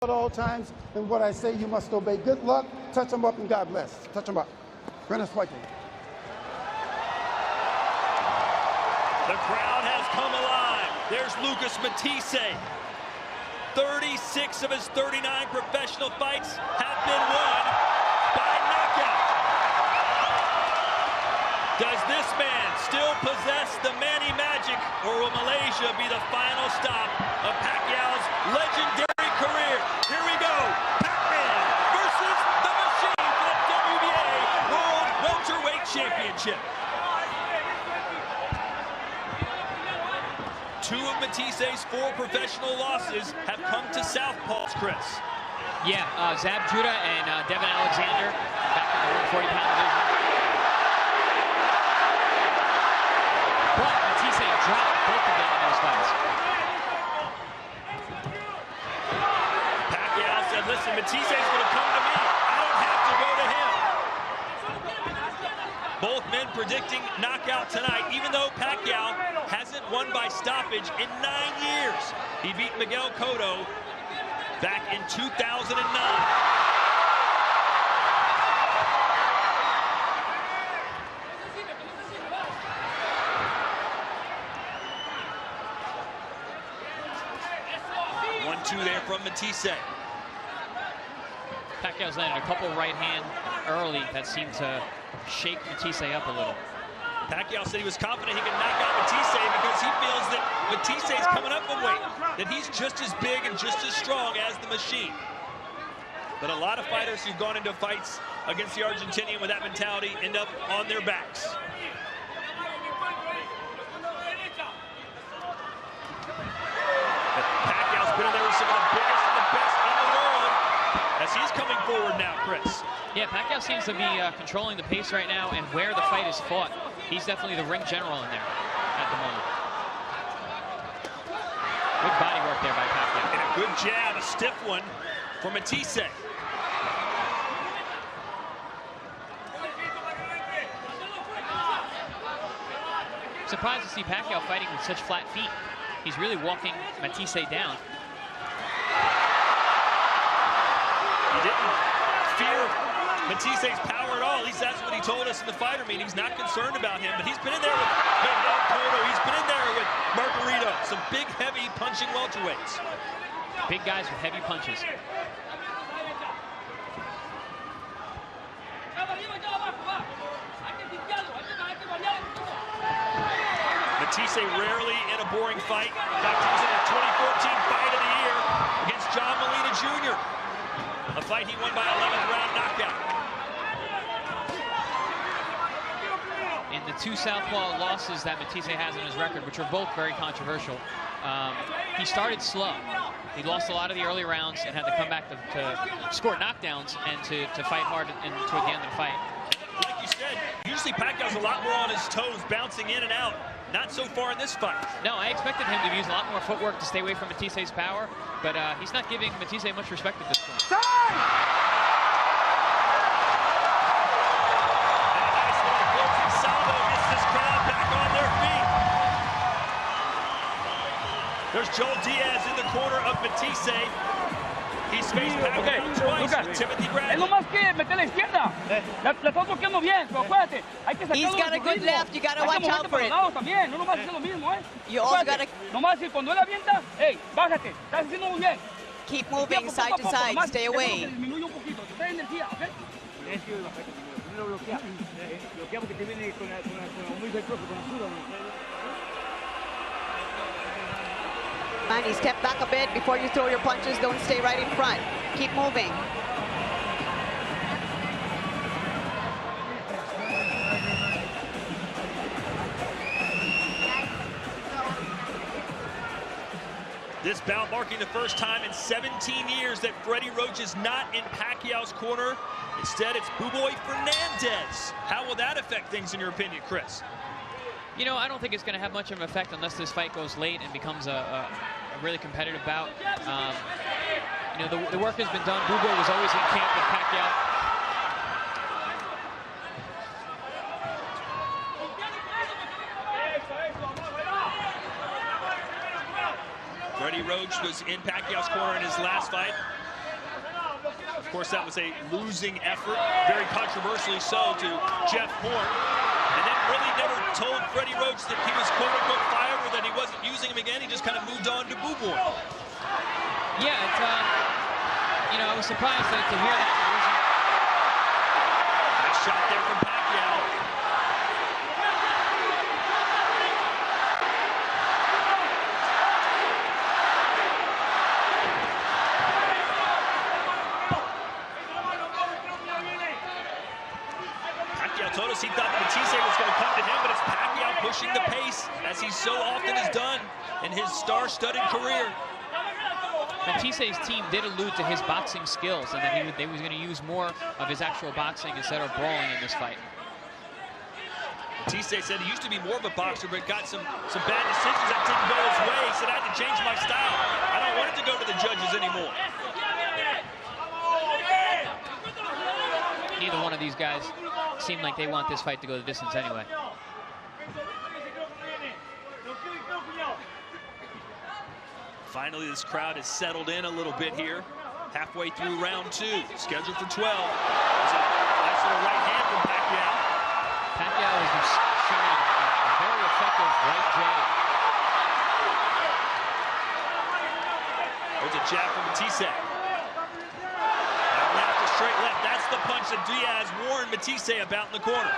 At all times, and what I say you must obey. Good luck. Touch them up and God bless. Touch them up. Buenas fighting. The crowd has come alive. There's Lucas Matthysse. 36 of his 39 professional fights have been won by knockout. Does this man still possess the Manny magic, or will Malaysia be the final stop of Pacquiao's legendary career? Here we go. Pac-Man versus the Machine for the WBA World Welterweight Championship. Two of Mathisse's 4 professional losses have come to Southpaws, Chris. Yeah, Zab Judah and Devin Alexander back in the 140-pound division. But Matthysse dropped both of them in those fights. Pacquiao said, listen, Matthisse's going to come to me. I don't have to go to him. Both men predicting knockout tonight, even though Pacquiao hasn't won by stoppage in 9 years. He beat Miguel Cotto back in 2009. One-two there from Matthysse. Pacquiao's landed a couple right hand early that seemed to shake Matthysse up a little. Pacquiao said he was confident he could knock out Matthysse because he feels that Mathisse's coming up in weight, that he's just as big and just as strong as the Machine. But a lot of fighters who've gone into fights against the Argentinian with that mentality end up on their backs. Pacquiao's been in there with some of the biggest and the best in the world as he's coming forward now, Chris. Yeah, Pacquiao seems to be controlling the pace right now, and where the fight is fought, he's definitely the ring general in there at the moment. Good body work there by Pacquiao. And a good jab, a stiff one for Matthysse. Surprised to see Pacquiao fighting with such flat feet. He's really walking Matthysse down. He didn't fear Mathisse's power at all. At least that's what he told us in the fighter meeting. He's not concerned about him, but he's been in there with Miguel Cotto. He's been in there with Margarito. Some big, heavy punching welterweights. Big guys with heavy punches. Matthysse rarely in a boring fight. In fact, he was in a 2014 Fight of the Year against John Molina Jr. A fight he won by 11th round knockout. In the 2 southpaw losses that Matthysse has on his record, which are both very controversial, he started slow. He lost a lot of the early rounds and had to come back to score knockdowns and to fight hard toward the end of the fight. Like you said, usually Pacquiao's a lot more on his toes, bouncing in and out. Not so far in this fight. No, I expected him to use a lot more footwork to stay away from Mathisse's power, but he's not giving Matthysse much respect at this point. And a nice little closing salvo gets this crowd back on their feet. There's Joel Diaz in the corner of Matthysse. He's faced Pacquiao twice with Timothy Bradley. Es lo más que meter la izquierda. La estás bloqueando bien, pero acuérdate. Hay que sacarlo. He's got a good left. You got to watch out for it. También, no nomás hacer lo mismo, You also got to nomás si cuando él avienta, hey, bájate. Estás haciendo muy bien. keep moving side to side. Stay away. Manny, step back a bit before you throw your punches. Don't stay right in front. Keep moving. This bout marking the first time in 17 years that Freddie Roach is not in Pacquiao's corner. Instead, it's Buboy Fernandez. How will that affect things, in your opinion, Chris? You know, I don't think it's going to have much of an effect unless this fight goes late and becomes a really competitive bout. You know, the work has been done. Buboy was always in camp with Pacquiao. Freddie Roach was in Pacquiao's corner in his last fight. Of course, that was a losing effort, very controversially so, to Jeff Horn. And then really never told Freddie Roach that he was quote-unquote fired or that he wasn't using him again. He just kind of moved on to Boo Boy. Yeah, it's, you know, I was surprised to hear that. Nice shot there from Pacquiao. Pacquiao told us he thought Matthysse was going to come to him, but it's Pacquiao pushing the pace, as he so often has done in his star-studded career. Mathisse's team did allude to his boxing skills and that they was going to use more of his actual boxing instead of brawling in this fight. Matthysse said he used to be more of a boxer, but got some bad decisions that didn't go his way. He said, I had to change my style. I don't want it to go to the judges anymore. Neither one of these guys seem like they want this fight to go the distance anyway. Finally, this crowd has settled in a little bit here. Halfway through round 2, scheduled for 12. There's a nice little right hand from Pacquiao. Pacquiao is showing a very effective right jab. There's a jab from Matthysse. Left to straight left. That's the punch that Diaz warned Matthysse about in the corner.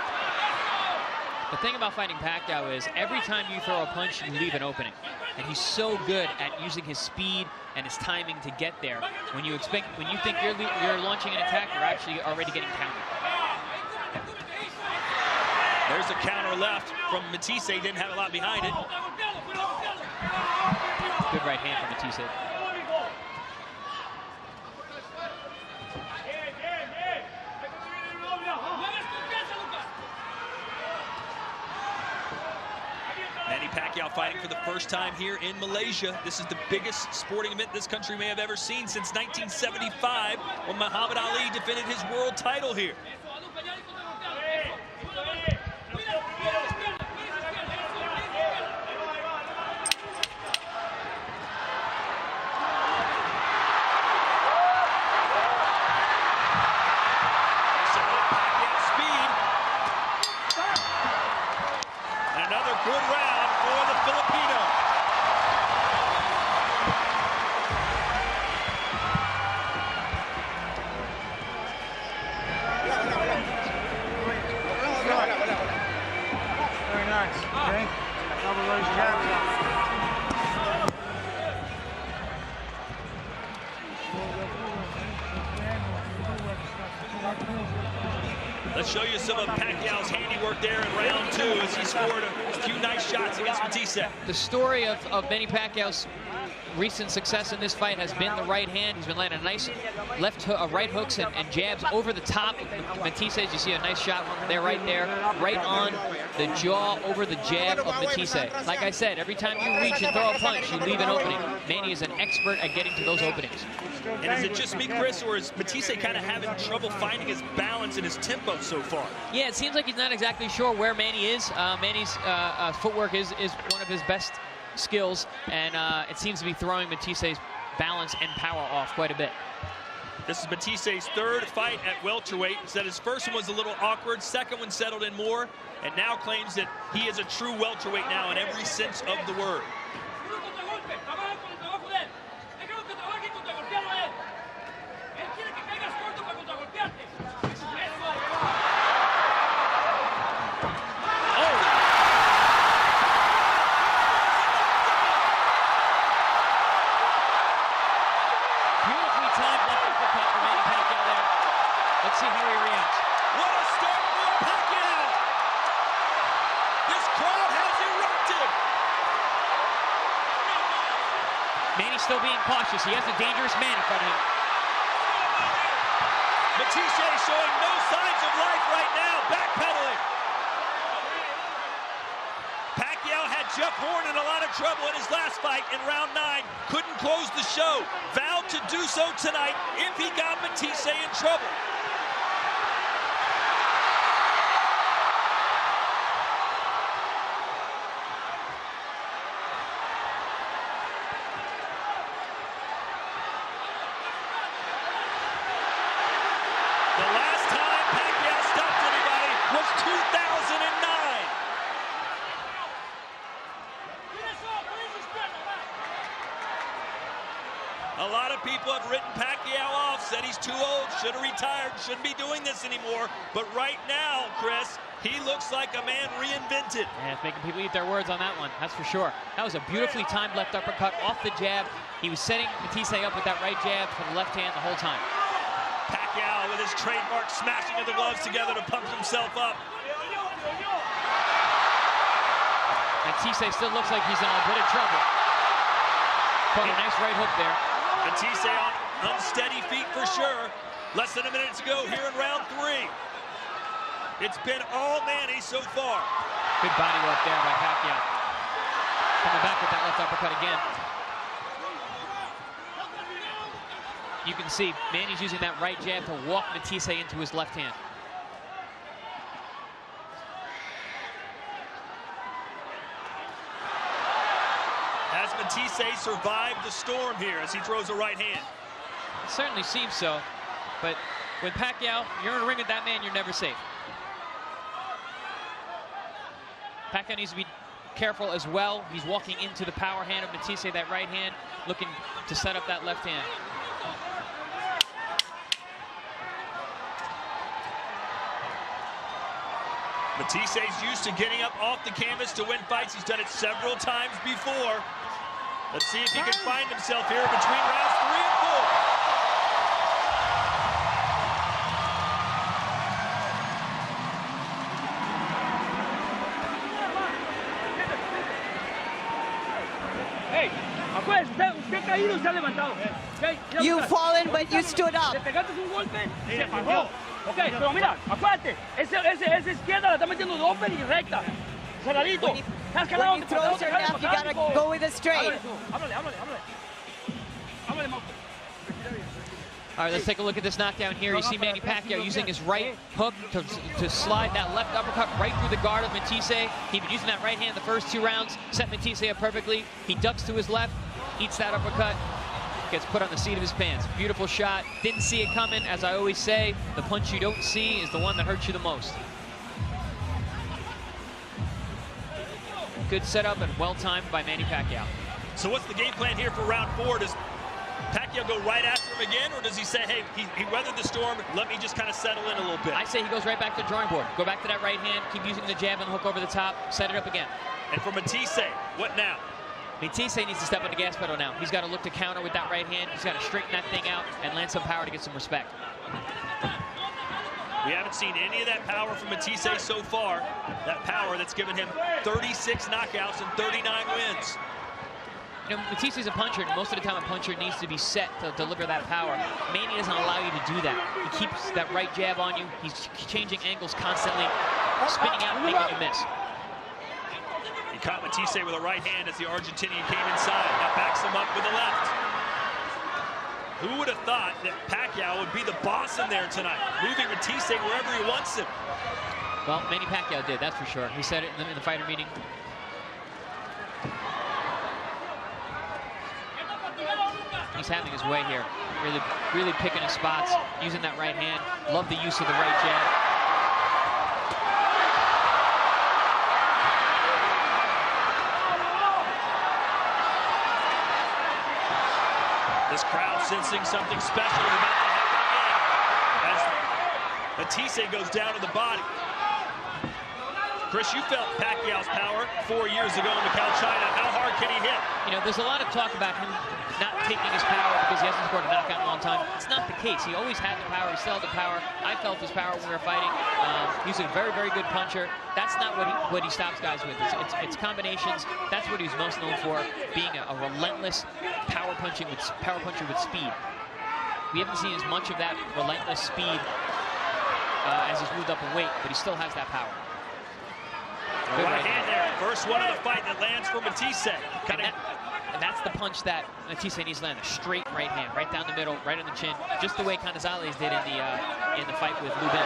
The thing about fighting Pacquiao is every time you throw a punch, you leave an opening. And he's so good at using his speed and his timing to get there. When you think you're launching an attack, you're actually already getting countered. There's a counter left from Matthysse. Didn't have a lot behind it. Good right hand from Matthysse. Manny Pacquiao fighting for the first time here in Malaysia. This is the biggest sporting event this country may have ever seen since 1975, when Muhammad Ali defended his world title here. Good round for the Filipino. Very nice. Okay. Double those jabs up. Let's show you some of Pacquiao's handiwork there in round 2 as he scored a few nice shots against Matthysse. The story of Manny Pacquiao's recent success in this fight has been the right hand. He's been landing a nice right hooks and jabs over the top of Matthysse. You see a nice shot there, right on the jaw over the jab of Matthysse. Like I said, every time you reach and throw a punch, you leave an opening. Manny is an expert at getting to those openings. And is it just me, Chris, or is Matthysse kind of having trouble finding his balance and his tempo so far? Yeah, it seems like he's not exactly sure where Manny is. Manny's footwork is one of his best skills, and it seems to be throwing Mathisse's balance and power off quite a bit. This is Matthisse's third fight at welterweight. He said his first one was a little awkward, second one settled in more, and now claims that he is a true welterweight now in every sense of the word. Let's see how he reacts. What a start from Pacquiao! This crowd has erupted! Manny's still being cautious. He has a dangerous man in front of him. Matthysse showing no signs of life right now, backpedaling. Pacquiao had Jeff Horn in a lot of trouble in his last fight in round 9. Couldn't close the show. Vowed to do so tonight if he got Matthysse in trouble. A lot of people have written Pacquiao off, said he's too old, should have retired, shouldn't be doing this anymore. But right now, Chris, he looks like a man reinvented. Yeah, it's making people eat their words on that one, that's for sure. That was a beautifully timed left uppercut off the jab. He was setting Matthysse up with that right jab for the left hand the whole time. Pacquiao with his trademark smashing of the gloves together to pump himself up. Matthysse still looks like he's in a bit of trouble. Caught a nice right hook there. Matthysse on unsteady feet for sure. Less than a minute to go here in round 3. It's been all Manny so far. Good body work there by Pacquiao. Coming back with that left uppercut again. You can see Manny's using that right jab to walk Matthysse into his left hand. Has Matthysse survived the storm here as he throws a right hand? It certainly seems so, but with Pacquiao, you're in a ring with that man, you're never safe. Pacquiao needs to be careful as well. He's walking into the power hand of Matthysse, that right hand, looking to set up that left hand. Matthysse used to getting up off the canvas to win fights. He's done it several times before. Let's see if he can find himself here between rounds 3 and 4. Hey, acuérdate, usted caído y se ha levantado. You've fallen, but you stood up. Le pegaste un golpe y se paró. Ok, pero mira, acuérdate, esa izquierda la está metiendo de open y recta. Cerradito. When you throw your left, you gotta go with it straight. All right, let's take a look at this knockdown here. You see Manny Pacquiao using his right hook to slide that left uppercut right through the guard of Matthysse. He'd been using that right hand the first 2 rounds, set Matthysse up perfectly. He ducks to his left, eats that uppercut, gets put on the seat of his pants. Beautiful shot. Didn't see it coming. As I always say, the punch you don't see is the one that hurts you the most. Good setup and well-timed by Manny Pacquiao. So what's the game plan here for round 4? Does Pacquiao go right after him again, or does he say, hey, he weathered the storm, let me just kind of settle in a little bit? I say he goes right back to the drawing board. Go back to that right hand, keep using the jab and the hook over the top, set it up again. And for Matthysse, what now? Matthysse needs to step on the gas pedal now. He's got to look to counter with that right hand. He's got to straighten that thing out and land some power to get some respect. We haven't seen any of that power from Matthysse so far. That power that's given him 36 knockouts and 39 wins. You know, Matthysse is a puncher, and most of the time a puncher needs to be set to deliver that power. Manny doesn't allow you to do that. He keeps that right jab on you. He's changing angles constantly, spinning out and making you miss. He caught Matthysse with a right hand as the Argentinian came inside. Now backs him up with a left. Who would have thought that Pacquiao would be the boss in there tonight, moving Matthysse wherever he wants him? Well, Manny Pacquiao did, that's for sure. He said it in the fighter meeting. He's having his way here. Really picking his spots, using that right hand. Love the use of the right jab. This crowd sensing something special is about to happen again as Matthysse goes down to the body. Chris, you felt Pacquiao's power 4 years ago in Macau, China. How hard can he hit? You know, there's a lot of talk about him not taking his power because he hasn't scored a knockout in a long time. It's not the case. He always had the power. He still had the power. I felt his power when we were fighting. He's a very good puncher. That's not what he stops guys with. It's combinations. That's what he's most known for, being a relentless power puncher with speed. We haven't seen as much of that relentless speed as he's moved up in weight, but he still has that power. Good right hand there. First one of the fight that lands for Matthysse. And that's the punch that Matthysse needs to land. A straight right hand, right down the middle, right on the chin, just the way Canizales did in the fight with Lubin.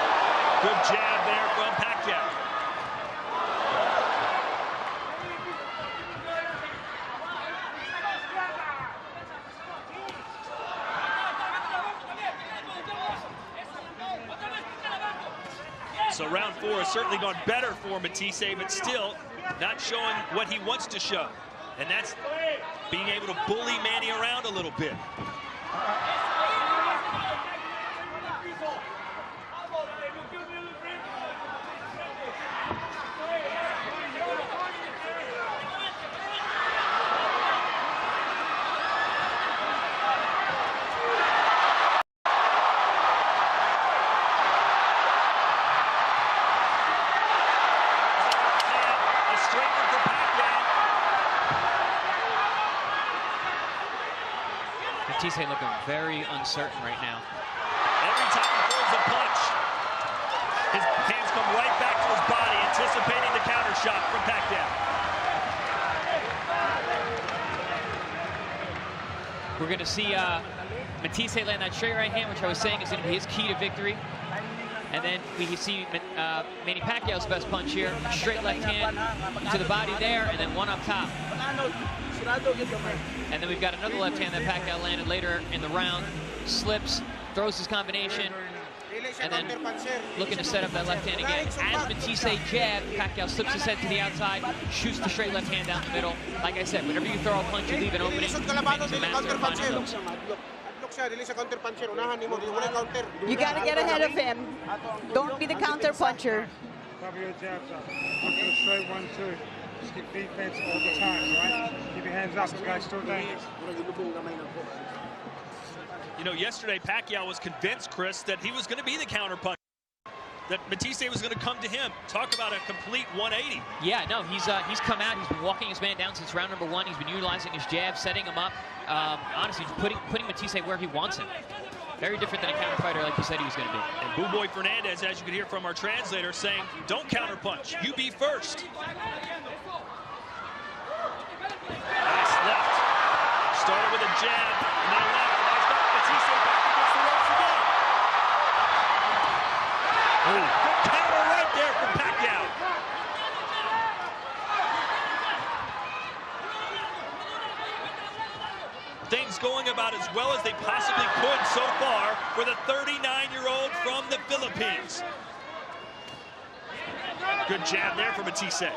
Good jab there from Pacquiao. So round 4 has certainly gone better for Matthysse, but still not showing what he wants to show. And that's being able to bully Manny around a little bit. Matthysse looking very uncertain right now. Every time he throws a punch, his hands come right back to his body, anticipating the counter shot from Pacquiao. We're going to see Matthysse land that straight right hand, which I was saying is going to be his key to victory. And then we can see Manny Pacquiao's best punch here. Straight left hand to the body there, and then one up top. And then we've got another left hand that Pacquiao landed later in the round. Slips, throws his combination, and then looking to set up that left hand again. As Matthysse jab, Pacquiao slips his head to the outside, shoots the straight left hand down the middle. Like I said, whenever you throw a punch, you leave an opening. Manny's a master of finding those. You got to get ahead of him. Don't be the counter puncher. Cover your jabs up. Look for the straight 1-2. Just keep defense all the time, right? Keep your hands up. This guy's still dangerous. You know, yesterday Pacquiao was convinced, Chris, that he was going to be the counter punch, that Matthysse was going to come to him. Talk about a complete 180. Yeah, no, he's come out. He's been walking his man down since round number 1. He's been utilizing his jab, setting him up. Honestly, putting Matthysse where he wants him. Very different than a counter fighter like you said he was going to be. And Boo Boy Fernandez, as you can hear from our translator, saying, don't counter punch. You be first. Nice left. Started with a jab, and then a left. Nice left. Matthysse back against the ropes again. Ooh, good counter right there from Pacquiao. Things going about as well as they possibly could so far for the 39-year-old from the Philippines. Good jab there for Matthysse.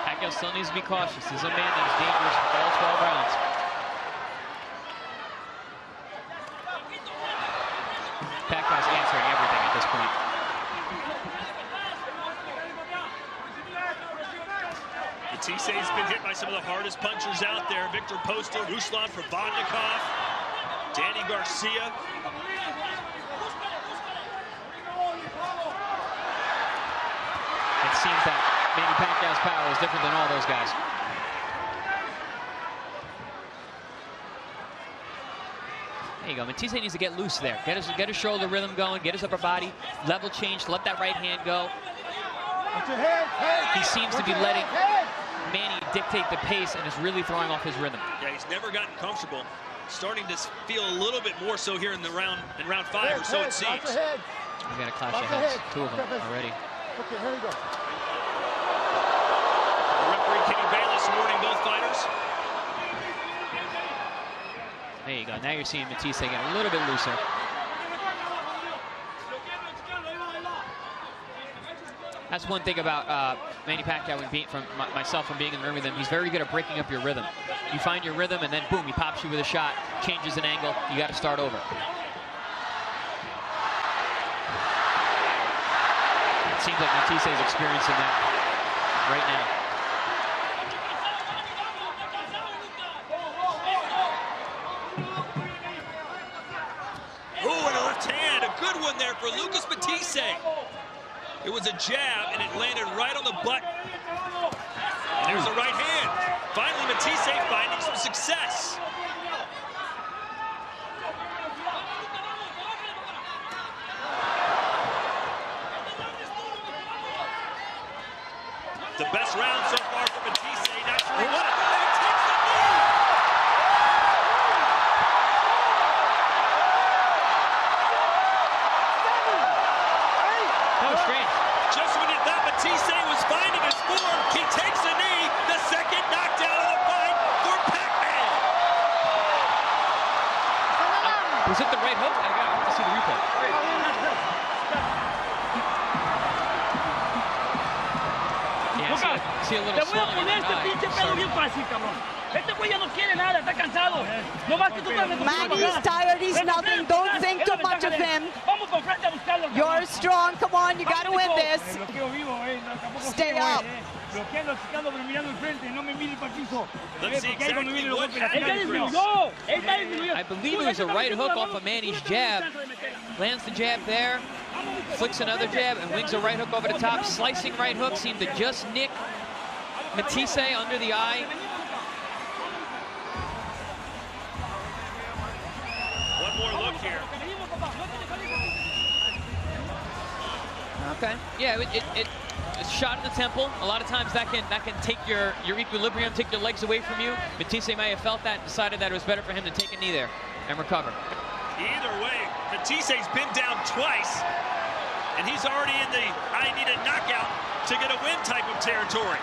Pacquiao still needs to be cautious. He's a man that is dangerous for all 12 rounds. Pacquiao's answering everything at this point. Mathisse's been hit by some of the hardest punchers out there. Victor Postol, Ruslan Provodnikov, Danny Garcia. It seems that Manny Pacquiao's power is different than all those guys. There you go. Matthysse needs to get loose there. Get his shoulder rhythm going, get his upper body, level change, let that right hand go. He seems to be letting Manny dictate the pace and is really throwing off his rhythm. Yeah, he's never gotten comfortable. Starting to feel a little bit more so here in round 5, or so it seems. We got a clash of heads, 2 of them already. Okay, here we go. Referee Kenny Bayless warning both fighters. There you go. Now you're seeing Matthysse get a little bit looser. That's one thing about Manny Pacquiao and from myself from being in the room with him. He's very good at breaking up your rhythm. You find your rhythm, and then boom, he pops you with a shot, changes an angle. You got to start over. It seems like Matthysse is experiencing that right now. Ooh, and a left hand, a good one there for Lucas Matthysse. It was a jab, and it landed right on the butt. And there's a right hand. Finally, Matthysse finding some success. The best round so far for Matthysse. Not sure he won it. And he takes the knee. That was strange. Just when you thought Matthysse was finding his form, he takes a knee. The second knockdown of the fight for Pac-Man. I Was it the right hook? I got to see the replay. Yeah, see a little Te voy a poner este pinche pedo bien fácil, cabrón. Este güey ya no quiere nada, está cansado. No más que tú estás Manny's tired, he's nothing. Don't think too much of him. Vamos con frente a buscarlo. You're strong, come on, you gotta win this. Stay up. Bloqueando, chicando, pero mirando el frente, no me mire para el piso. Let's see exactly what happened. I believe it was a right hook off of Manny's jab. Lands the jab there, flicks another jab, and wings a right hook over the top. Slicing right hook seemed to just nick Matthysse under the eye. One more look here. Okay. Yeah, it's shot in the temple. A lot of times that can take your equilibrium, take your legs away from you. Matthysse may have felt that and decided that it was better for him to take a knee there and recover. Either way, Mathisse's been down twice, and he's already in the I need a knockout to get a win type of territory.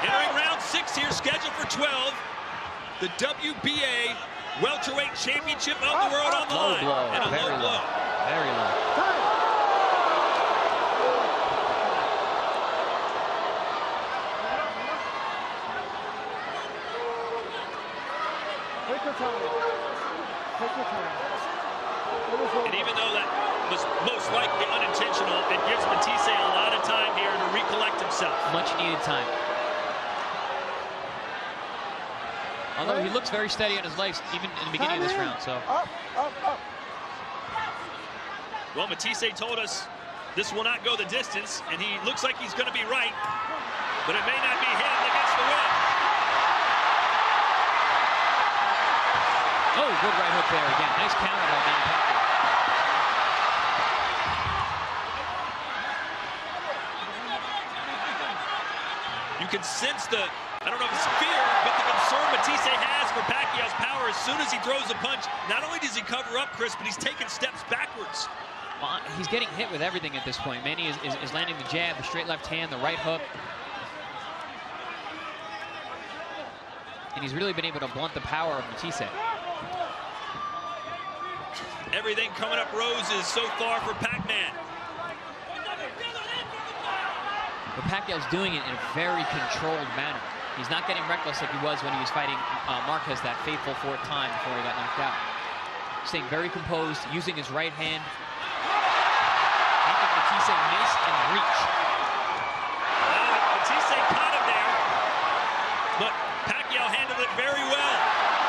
Entering round 6 here, scheduled for 12. The WBA welterweight championship of the world on the line. Blow. And a Very low blow. Very low. Take your time. Take your time. And even though that was most likely unintentional, it gives Matthysse a lot of time here to recollect himself. Much needed time. Although he looks very steady on his legs, even in the beginning of this round. So. Up, up, up. Well, Matthysse told us this will not go the distance, and he looks like he's going to be right, but it may not be him that gets the win. Oh, good right hook there again. Nice counter by Manny Pacquiao. You can sense the, I don't know if it's fear, but the concern Matthysse has for Pacquiao's power. As soon as he throws a punch, not only does he cover up, Chris, but he's taking steps backwards. Well, he's getting hit with everything at this point. Manny is landing the jab, the straight left hand, the right hook. And he's really been able to blunt the power of Matthysse. Everything coming up roses so far for Pac-Man. But Pacquiao's doing it in a very controlled manner. He's not getting reckless like he was when he was fighting Marquez that fateful 4th time before he got knocked out. Staying very composed, using his right hand. Making Matthysse miss and reach. Well, Matthysse caught him there, but Pacquiao handled it very well,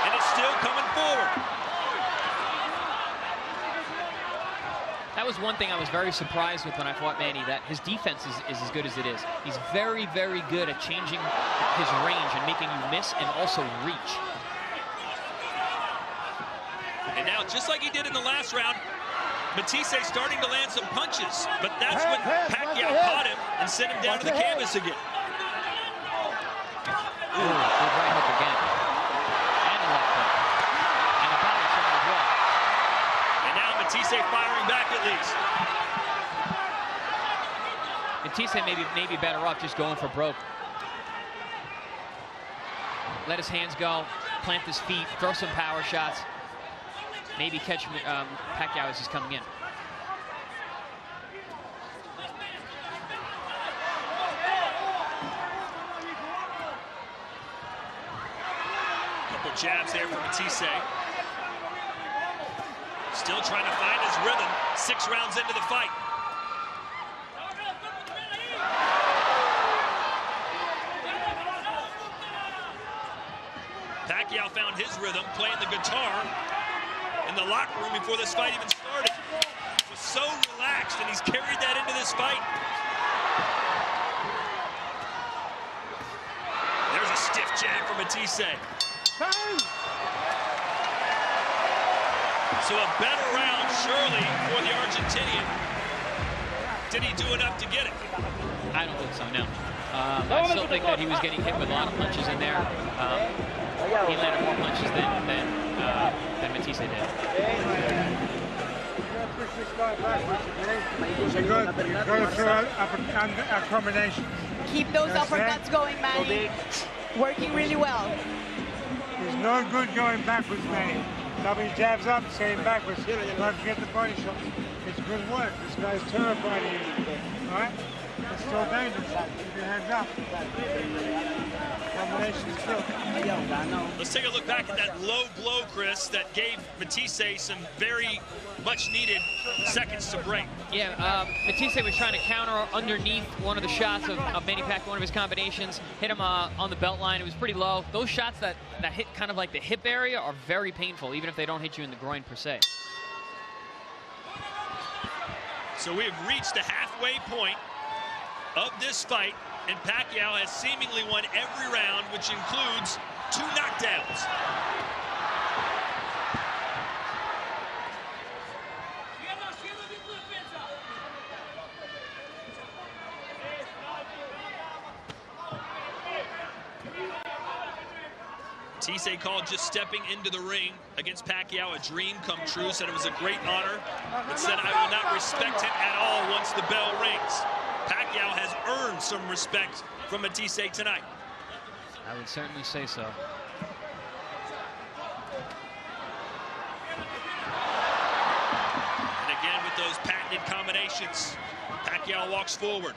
and it's still coming forward. That was one thing I was very surprised with when I fought Manny, that his defense is as good as it is. He's very, very good at changing his range and making you miss and also reach. And now, just like he did in the last round, Matthysse starting to land some punches, but that's when Pacquiao caught him and sent him down to the canvas again. Ooh, good right hook again. And a left hook. And a body shot as well. And now Matthysse firing back at least. Matthysse may be better off just going for broke. Let his hands go, plant his feet, throw some power shots. Maybe catch Pacquiao as he's coming in. Couple jabs there for Matthysse. Still trying to find his rhythm 6 rounds into the fight. Pacquiao found his rhythm playing the guitar in the locker room before this fight even started. He was so relaxed, and he's carried that into this fight. There's a stiff jab from Matthysse. So a better round, surely, for the Argentinian. Did he do enough to get it? I don't think so, no. I still think that he was getting hit with a lot of punches in there. He landed more punches than Matthysse did. Go through a combination. Keep those uppercuts going, Manny. Working really well. There's no good going backwards, Manny. Double your jabs up, same backwards. Don't forget the body shot. It's good work. This guy's terrified of you. All right? It's still dangerous. Keep your hands up. Combination skill. Let's take a look back at that low blow, Chris, that gave Matthysse some very much needed seconds to break. Yeah, Matthysse was trying to counter underneath one of the shots of Manny Pacquiao, one of his combinations, hit him on the belt line. It was pretty low. Those shots that hit kind of like the hip area are very painful, even if they don't hit you in the groin per se. So we have reached the halfway point of this fight, and Pacquiao has seemingly won every round, which includes 2 knockdowns. Matthysse called just stepping into the ring against Pacquiao a dream come true, said it was a great honor, but said I will not respect him at all once the bell rings. Pacquiao has earned some respect from Matthysse tonight. I would certainly say so. And again with those patented combinations, Pacquiao walks forward.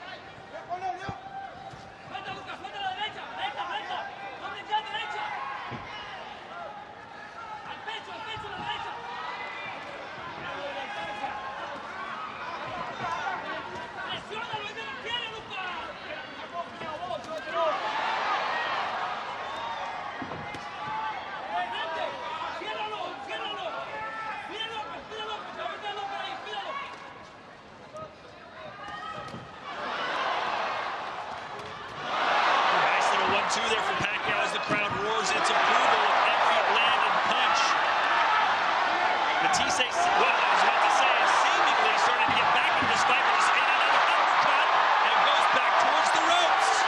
There for Pacquiao as the crowd roars its approval of every landed punch. Matthysse, what I was about to say, is seemingly starting to get back in this fight, but just ate another uppercut and goes back towards the ropes.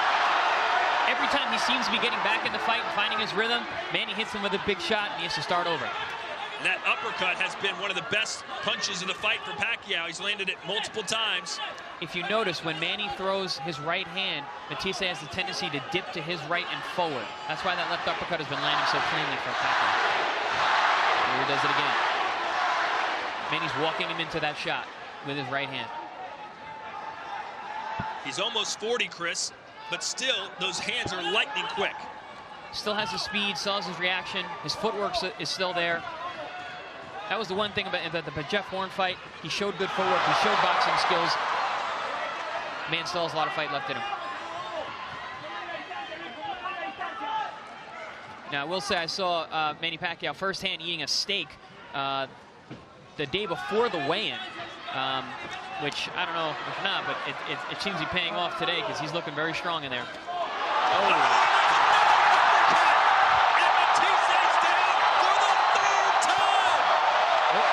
Every time he seems to be getting back in the fight and finding his rhythm, Manny hits him with a big shot and he has to start over. And that uppercut has been one of the best punches in the fight for Pacquiao. He's landed it multiple times. If you notice, when Manny throws his right hand, Matthysse has the tendency to dip to his right and forward. That's why that left uppercut has been landing so cleanly for Pacquiao. Here he does it again. Manny's walking him into that shot with his right hand. He's almost 40, Chris, but still, those hands are lightning quick. Still has the speed, still has his reaction. His footwork is still there. That was the one thing about the Jeff Horn fight. He showed good footwork. He showed boxing skills. Man still has a lot of fight left in him. Now, I will say I saw Manny Pacquiao firsthand eating a steak the day before the weigh-in, which I don't know if not, but it seems to be paying off today because he's looking very strong in there. Oh.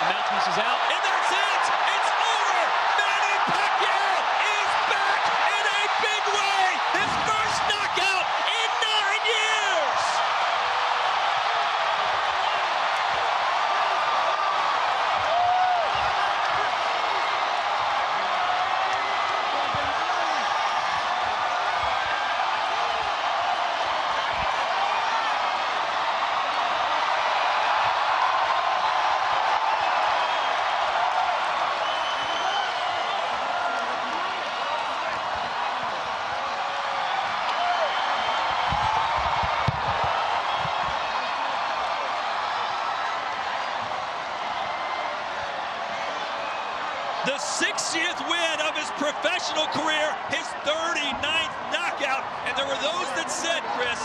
Matthysse is out. And that's it! It's over! Manny Pacquiao is back in a big way! His first knockout in 9 years! The 60th win of his professional career, his 39th knockout. And there were those that said, Chris,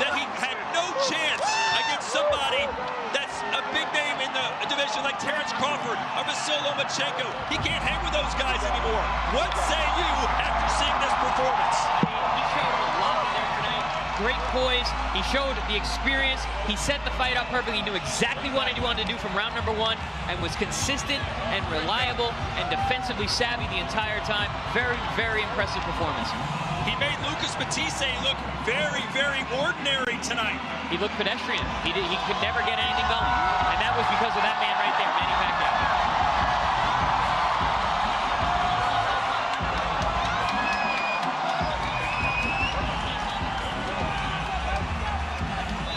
that he had no chance against somebody that's a big name in the division like Terrence Crawford or Vasyl Lomachenko. He can't hang with those guys anymore. What say you after seeing this performance? He showed a lot in there tonight. Great poise. He showed the experience. He set the fight up perfectly. He knew exactly what he wanted to do from round number 1 and was consistent and reliable and defensively savvy the entire time. Very, very impressive performance. He made Lucas Matthysse look very, very ordinary tonight. He looked pedestrian. He could never get anything going. And that was because of that man right there, Manny Pacquiao.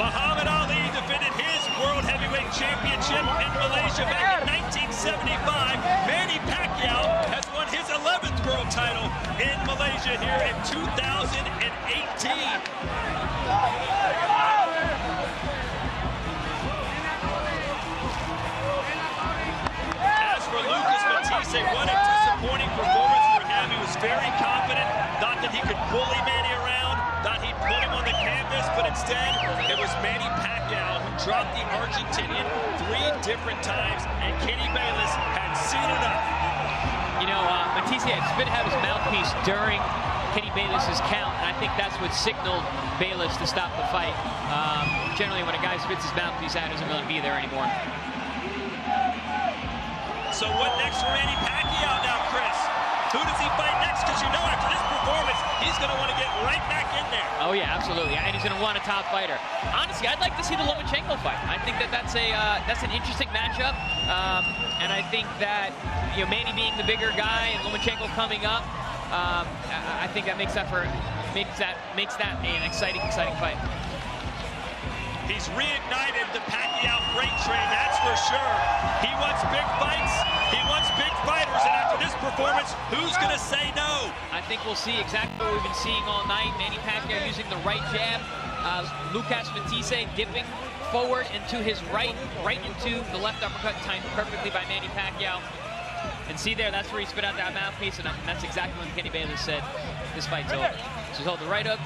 Muhammad Ali defended his World Heavyweight Championship in Malaysia back in 1975. Manny Pacquiao has won his 11th world title in Malaysia here in 2018. Matthysse, what a disappointing performance for him. He was very confident, thought that he could bully Manny around, thought he'd put him on the canvas, but instead it was Manny Pacquiao who dropped the Argentinian 3 different times, and Kenny Bayless had seen enough. You know, Matthysse had spit out his mouthpiece during Kenny Bayless's count, and I think that's what signaled Bayless to stop the fight. Generally, when a guy spits his mouthpiece out, he doesn't really be there anymore. So what next for Manny Pacquiao now, Chris? Who does he fight next? Because you know after this performance, he's going to want to get right back in there. Oh, yeah, absolutely. And he's going to want a top fighter. Honestly, I'd like to see the Lomachenko fight. I think that's an interesting matchup. And I think that, you know, Manny being the bigger guy and Lomachenko coming up, I think that makes that an exciting fight. He's reignited the Pacquiao freight train, that's for sure. He wants big fights, he wants big fighters, and after this performance, who's going to say no? I think we'll see exactly what we've been seeing all night. Manny Pacquiao using the right jab. Lucas Matthysse dipping forward into his right into the left uppercut, timed perfectly by Manny Pacquiao. And see there, that's where he spit out that mouthpiece, and that's exactly when Kenny Bayless said, this fight's over. So he's hold the right hook,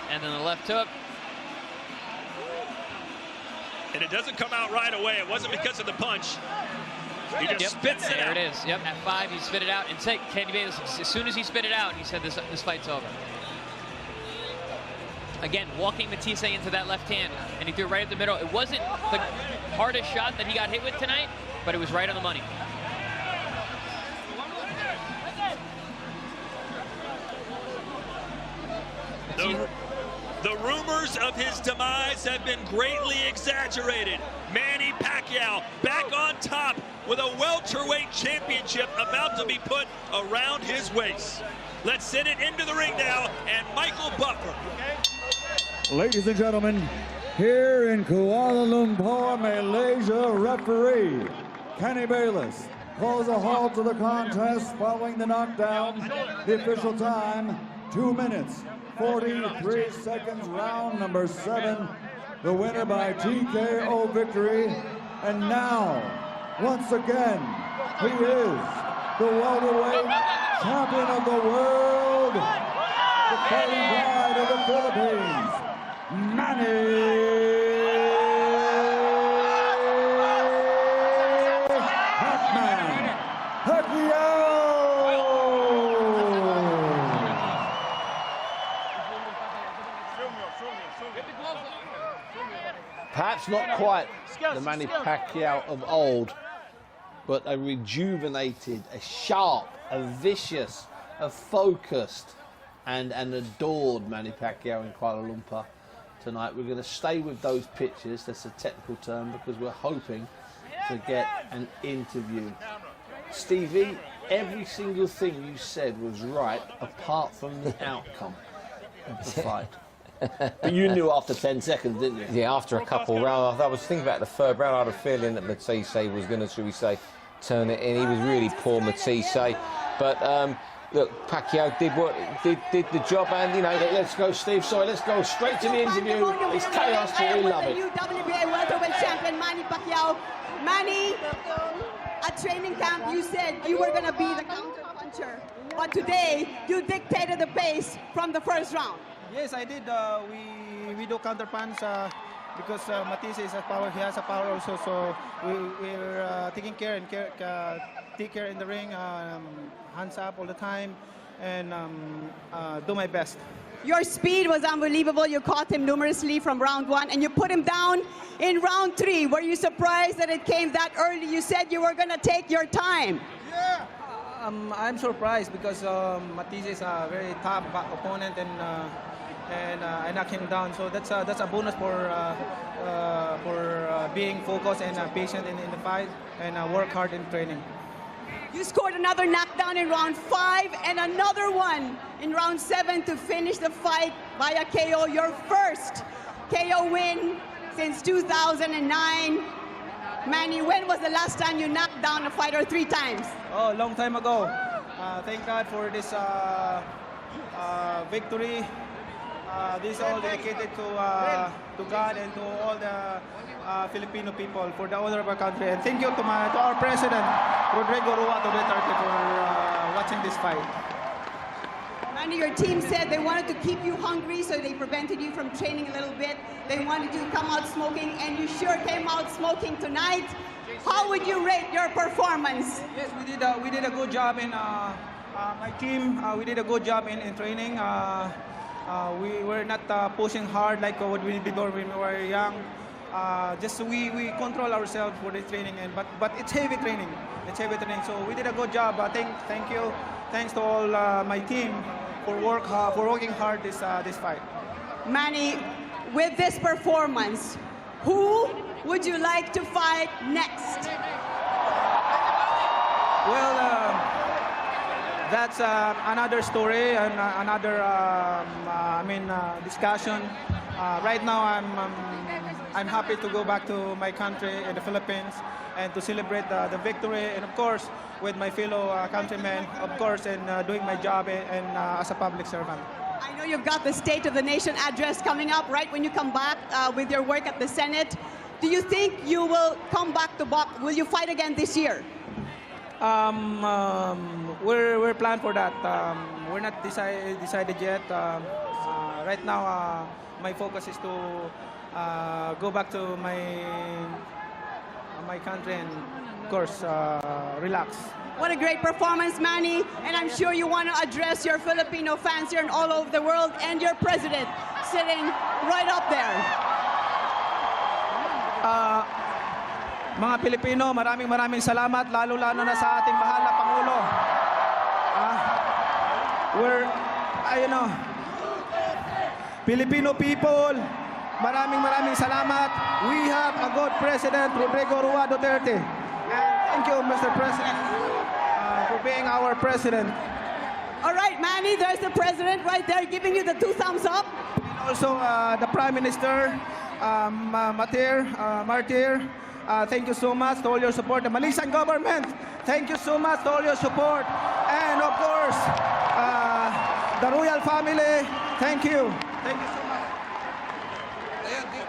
and then the left hook. And it doesn't come out right away. It wasn't because of the punch. He just spits it out. There it is. Yep, at 5, he spit it out. And Kenny Bayless, as soon as he spit it out, he said this fight's over. Again, walking Matthysse into that left hand, and he threw it right at the middle. It wasn't the hardest shot that he got hit with tonight, but it was right on the money. The rumors of his demise have been greatly exaggerated. Manny Pacquiao back on top with a welterweight championship about to be put around his waist. Let's send it into the ring now, and Michael Buffer. Ladies and gentlemen, here in Kuala Lumpur, Malaysia, referee Kenny Bayless calls a halt to the contest following the knockdown. The official time, 2 minutes. 43 seconds, round number 7. The winner by TKO victory. And now, once again, he is the welterweight champion of the world, the fighting pride of the Philippines, Manny Pacquiao. Perhaps not quite the Manny Pacquiao of old, but a rejuvenated, a sharp, a vicious, a focused, and an adored Manny Pacquiao in Kuala Lumpur tonight. We're going to stay with those pictures, that's a technical term, because we're hoping to get an interview. Stevie, every single thing you said was right, apart from the outcome of the fight. But you knew after 10 seconds, didn't you? Yeah, after a couple rounds. I was thinking about the third round. I had a feeling that Matthysse was going to, should we say, turn it in. He was really poor, Matthysse. But look, Pacquiao did the job, and you know. Let's go, Steve. Sorry, let's go straight to the interview. It's chaos here. We love it. The WBA welterweight champion Manny Pacquiao. Manny, at training camp, you said you were going to be the counter puncher, but today you dictated the pace from the first round. Yes, I did. We do counter punch because Matthysse is a power. He has a power also. So we're taking care and take care in the ring, hands up all the time, and do my best. Your speed was unbelievable. You caught him numerously from round 1, and you put him down in round 3. Were you surprised that it came that early? You said you were going to take your time. Yeah. I'm surprised because Matthysse is a very tough opponent, and I knocked him down. So that's a bonus for being focused and patient in the fight, and work hard in training. You scored another knockdown in round 5 and another one in round 7 to finish the fight via KO. Your first KO win since 2009. Manny, when was the last time you knocked down a fighter 3 times? Oh, long time ago. Thank God for this victory. This is all dedicated to God and to all the Filipino people for the honor of our country. And thank you to our President, Rodrigo Rua Duterte, for watching this fight. Manny, your team said they wanted to keep you hungry, so they prevented you from training a little bit. They wanted you to come out smoking, and you sure came out smoking tonight. How would you rate your performance? Yes, we did a good job in my team. We did a good job in training. We were not pushing hard like what we did before when we were young. Just we control ourselves for the training, but it's heavy training. It's heavy training. So we did a good job. Thank you. Thanks to all my team for working hard this fight. Manny, with this performance, who would you like to fight next? Well, that's another story and another discussion. Right now, I'm happy to go back to my country in the Philippines and to celebrate the victory, and of course with my fellow countrymen, of course, and doing my job and as a public servant. I know you've got the State of the Nation address coming up right when you come back with your work at the Senate. Do you think you will come back to box? Will you fight again this year? We're planned for that. We're not decided yet. Right now, my focus is to go back to my country and, of course, relax. What a great performance, Manny. And I'm sure you want to address your Filipino fans here and all over the world, and your president sitting right up there. Mga Pilipino, maraming salamat, lalo-lalo na sa ating mahal na Pangulo. Filipino people, maraming salamat. We have a good President, Rodrigo Rua Duterte. And thank you, Mr. President, for being our President. All right, Manny, there's the President right there giving you the 2 thumbs up. And also the Prime Minister, Matthysse. Thank you so much to all your support. The Malaysian government, thank you so much to all your support. And of course, the royal family, thank you. Thank you so much.